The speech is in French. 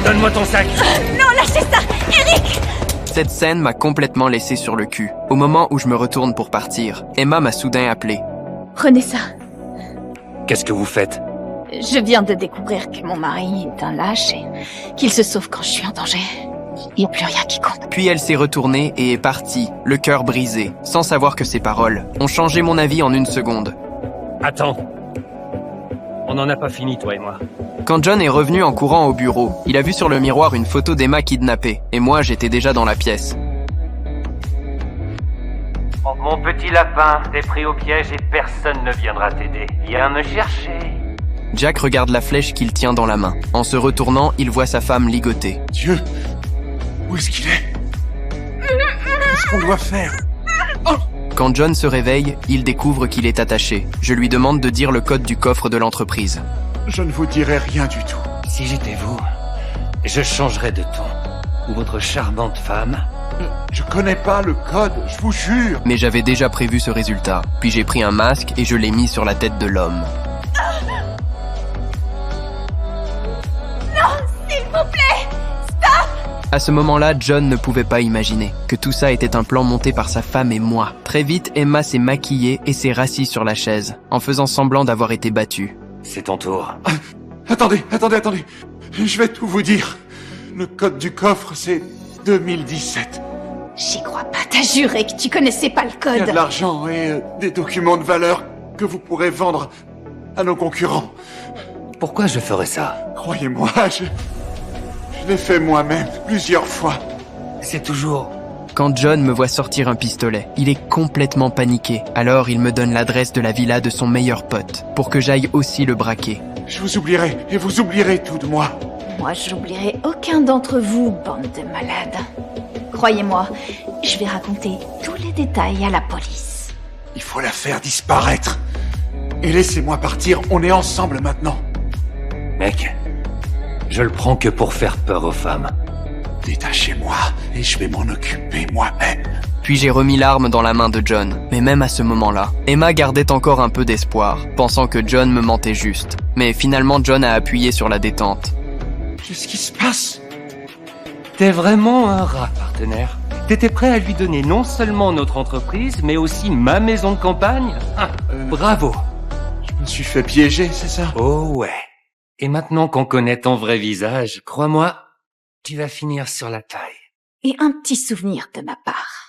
Donne-moi ton sac. Non, lâchez ça, Eric! Cette scène m'a complètement laissé sur le cul. Au moment où je me retourne pour partir, Emma m'a soudain appelé. Prenez ça. Qu'est-ce que vous faites? Je viens de découvrir que mon mari est un lâche et qu'il se sauve quand je suis en danger. Il n'y a plus rien qui compte. Puis elle s'est retournée et est partie, le cœur brisé, sans savoir que ses paroles ont changé mon avis en une seconde. Attends. On n'en a pas fini, toi et moi. Quand John est revenu en courant au bureau, il a vu sur le miroir une photo d'Emma kidnappée, et moi j'étais déjà dans la pièce. Mon petit lapin, t'es pris au piège et personne ne viendra t'aider. Viens me chercher. Jack regarde la flèche qu'il tient dans la main. En se retournant, il voit sa femme ligoter. Dieu, où est-ce qu'il est? Qu'est-ce qu'on doit faire? Quand John se réveille, il découvre qu'il est attaché. Je lui demande de dire le code du coffre de l'entreprise. Je ne vous dirai rien du tout. Si j'étais vous, je changerais de ton. Votre charmante femme. Je connais pas le code, je vous jure. Mais j'avais déjà prévu ce résultat. Puis j'ai pris un masque et je l'ai mis sur la tête de l'homme. Non, s'il vous plaît! À ce moment-là, John ne pouvait pas imaginer que tout ça était un plan monté par sa femme et moi. Très vite, Emma s'est maquillée et s'est rassise sur la chaise, en faisant semblant d'avoir été battue. C'est ton tour. Attendez. Je vais tout vous dire. Le code du coffre, c'est 2017. J'y crois pas, t'as juré que tu connaissais pas le Il y a code. de l'argent et des documents de valeur que vous pourrez vendre à nos concurrents. Pourquoi je ferais ça? Croyez-moi, je l'ai fait moi-même plusieurs fois. C'est toujours... Quand John me voit sortir un pistolet, il est complètement paniqué. Alors il me donne l'adresse de la villa de son meilleur pote, pour que j'aille aussi le braquer. Je vous oublierai et vous oublierez tout de moi. Moi, j'oublierai aucun d'entre vous, bande de malades. Croyez-moi, je vais raconter tous les détails à la police. Il faut la faire disparaître. Et laissez-moi partir, on est ensemble maintenant. Mec, je le prends que pour faire peur aux femmes. Détachez-moi et je vais m'en occuper moi-même. Puis j'ai remis l'arme dans la main de John. Mais même à ce moment-là, Emma gardait encore un peu d'espoir, pensant que John me mentait juste. Mais finalement, John a appuyé sur la détente. Qu'est-ce qui se passe? T'es vraiment un rat, partenaire. T'étais prêt à lui donner non seulement notre entreprise, mais aussi ma maison de campagne? Bravo. Je me suis fait piéger, c'est ça? Oh ouais. Et maintenant qu'on connaît ton vrai visage, crois-moi, tu vas finir sur la taille. Et un petit souvenir de ma part.